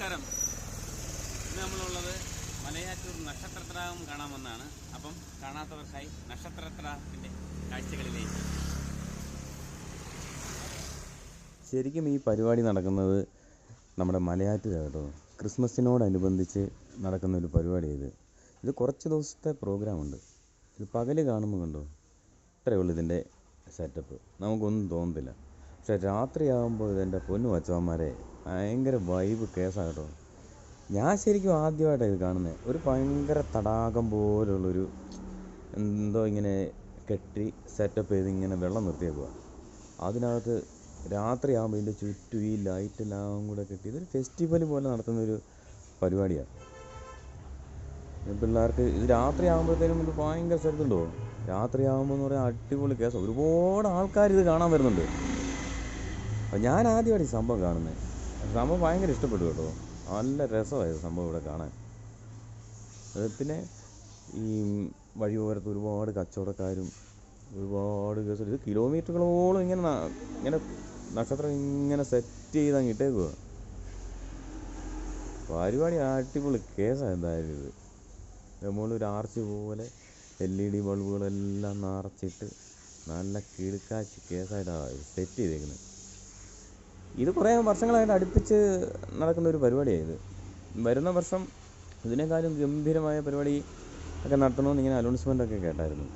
നമസ്കാരം. ഇന്ന് നമ്മളുള്ളത് മലയാറ്റൂർ നക്ഷത്രത്തടാകം കാണാമെന്നാണ്. അപ്പം കാണാത്തവർക്കായി നക്ഷത്രത്തടാകത്തിൻ്റെ കാഴ്ചകളിലേക്ക്. ശരിക്കും ഈ പരിപാടി നടക്കുന്നത് നമ്മുടെ മലയാറ്റൂരാണ് കേട്ടോ. ക്രിസ്മസിനോടനുബന്ധിച്ച് നടക്കുന്ന ഒരു പരിപാടിയാണ് ഇത് കുറച്ച് ദിവസത്തെ പ്രോഗ്രാമുണ്ട്. ഇത് പകൽ കാണുമ്പോൾ കണ്ടോ, ഇത്രയേ ഉള്ളൂ ഇതിൻ്റെ സെറ്റപ്പ്, നമുക്കൊന്നും തോന്നത്തില്ല. പക്ഷെ രാത്രിയാകുമ്പോൾ ഇതെൻ്റെ പൊന്നു വച്ചവന്മാരെ ഭയങ്കര വൈബ് കേസാണ് കേട്ടോ. ഞാൻ ശരിക്കും ആദ്യമായിട്ടാണ് ഇത് കാണുന്നത്. ഒരു ഭയങ്കര തടാകം പോലുള്ളൊരു എന്തോ ഇങ്ങനെ കെട്ടി സെറ്റപ്പ് ചെയ്ത് ഇങ്ങനെ വെള്ളം നിർത്തിയേക്കുക. അതിനകത്ത് രാത്രിയാകുമ്പോൾ ഇതിൻ്റെ ചുറ്റും ഈ ലൈറ്റെല്ലാം കൂടെ കെട്ടി ഇതൊരു ഫെസ്റ്റിവൽ പോലെ നടത്തുന്നൊരു പരിപാടിയാണ്. പിള്ളേർക്ക് ഇത് രാത്രിയാകുമ്പോഴത്തേനും ഇത് ഭയങ്കര സ്ഥലത്തുണ്ടോ. രാത്രിയാകുമ്പോൾ എന്ന് പറയാൻ അടിപൊളി കേസാണ്. ഒരുപാട് ആൾക്കാർ ഇത് കാണാൻ വരുന്നുണ്ട്. അപ്പം ഞാൻ ആദ്യമായിട്ട് ഈ സംഭവം കാണുന്നത്. സംഭവം ഭയങ്കര ഇഷ്ടപ്പെട്ടു കേട്ടോ. നല്ല രസമായത് സംഭവം ഇവിടെ കാണാൻ. പിന്നെ ഈ വഴിയോരത്ത് ഒരുപാട് കച്ചവടക്കാരും ഒരുപാട് കേസ്. ഇത് കിലോമീറ്ററുകളോളം ഇങ്ങനെ നക്ഷത്രം ഇങ്ങനെ സെറ്റ് ചെയ്ത് അങ്ങ് ഇട്ടേക്കുക. പരിപാടി അടിപൊളി കേസാണ് എന്തായാലും. ഇത് നമ്മളൊരു ആർച്ച് പോലെ LED ബൾബുകളെല്ലാം നിറച്ചിട്ട് നല്ല കിടുക്കാച്ചി കേസായിട്ടാണ് സെറ്റ് ചെയ്തേക്കുന്നത്. ഇത് കുറേ വർഷങ്ങളായിട്ട് അടുപ്പിച്ച് നടക്കുന്ന ഒരു പരിപാടിയാണ് ഇത്. വരുന്ന വർഷം ഇതിനേക്കാളും ഗംഭീരമായ പരിപാടി ഒക്കെ നടത്തണമെന്ന് ഇങ്ങനെ അനൗൺസ്മെൻ്റൊക്കെ കേട്ടായിരുന്നു.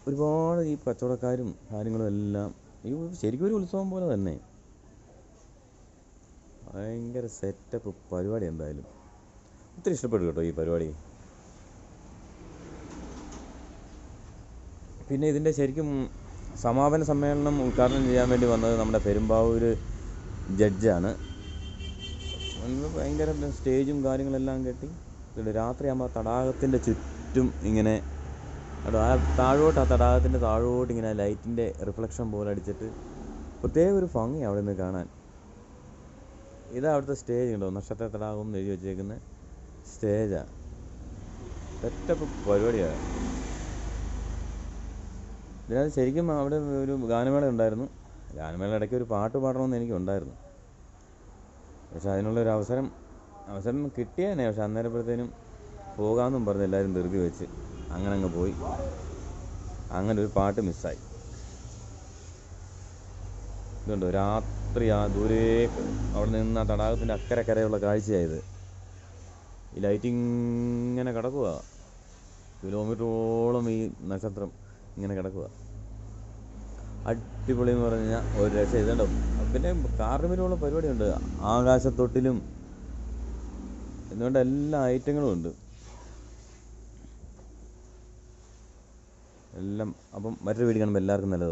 ഒരുപാട് ഈ കച്ചവടക്കാരും കാര്യങ്ങളും എല്ലാം ഈ ശരിക്കും ഒരു ഉത്സവം പോലെ തന്നെ. ഭയങ്കര സെറ്റപ്പ് പരിപാടി എന്തായാലും. ഒത്തിരി ഇഷ്ടപ്പെട്ടു കേട്ടോ ഈ പരിപാടി. പിന്നെ ഇതിൻ്റെ ശരിക്കും സമാപന സമ്മേളനം ഉദ്ഘാടനം ചെയ്യാൻ വേണ്ടി വന്നത് നമ്മുടെ പെരുമ്പാവൂർ ജഡ്ജാണ്. ഭയങ്കര സ്റ്റേജും കാര്യങ്ങളെല്ലാം കെട്ടി രാത്രിയാകുമ്പോൾ തടാകത്തിൻ്റെ ചുറ്റും ഇങ്ങനെ ആ തടാകത്തിൻ്റെ താഴോട്ട് ഇങ്ങനെ ലൈറ്റിൻ്റെ റിഫ്ലക്ഷൻ പോലെ അടിച്ചിട്ട് പ്രത്യേക ഒരു ഭംഗിയാണ് അവിടെ നിന്ന് കാണാൻ. ഇതാ അവിടുത്തെ സ്റ്റേജ് ഉണ്ടോ, നക്ഷത്ര തടാകം എന്ന് എഴുതി വെച്ചേക്കുന്ന സ്റ്റേജാണ്. സെറ്റപ്പ് പരിപാടിയാണ്. ഇതിനകത്ത് ശരിക്കും അവിടെ ഒരു ഗാനമേള ഉണ്ടായിരുന്നു. ഗാനമേള ഇടയ്ക്ക് ഒരു പാട്ട് പാടണമെന്ന് എനിക്കുണ്ടായിരുന്നു. പക്ഷെ അതിനുള്ളൊരു അവസരം കിട്ടിയേനെ. പക്ഷെ അന്നേരപ്പോഴത്തേനും പോകാമെന്നും പറഞ്ഞ് എല്ലാവരും ധൃതി വെച്ച് അങ്ങനെ അങ്ങ് പോയി. അങ്ങനെ ഒരു പാട്ട് മിസ്സായി. ഇതുണ്ടോ രാത്രി ആ ദൂരേക്ക് അവിടെ നിന്ന് ആ തടാകത്തിൻ്റെ അക്കരക്കരയുള്ള കാഴ്ചയായത്. ഈ ലൈറ്റിങ് ഇങ്ങനെ കിടക്കുക. കിലോമീറ്ററോളം ഈ നക്ഷത്രം ഇങ്ങനെ കിടക്കുക. അടിപൊളി എന്ന് പറഞ്ഞു കഴിഞ്ഞാൽ ഒരു രസം. ഇതുണ്ടോ പിന്നെ കാർണിവലുള്ള പരിപാടിയുണ്ട്. ആകാശത്തൊട്ടിലും എന്നുകൊണ്ട് എല്ലാ ഐറ്റങ്ങളും ഉണ്ട് എല്ലാം. അപ്പം മറ്റൊരു വീഡിയോ കാണുമ്പോൾ എല്ലാവർക്കും നല്ലത്.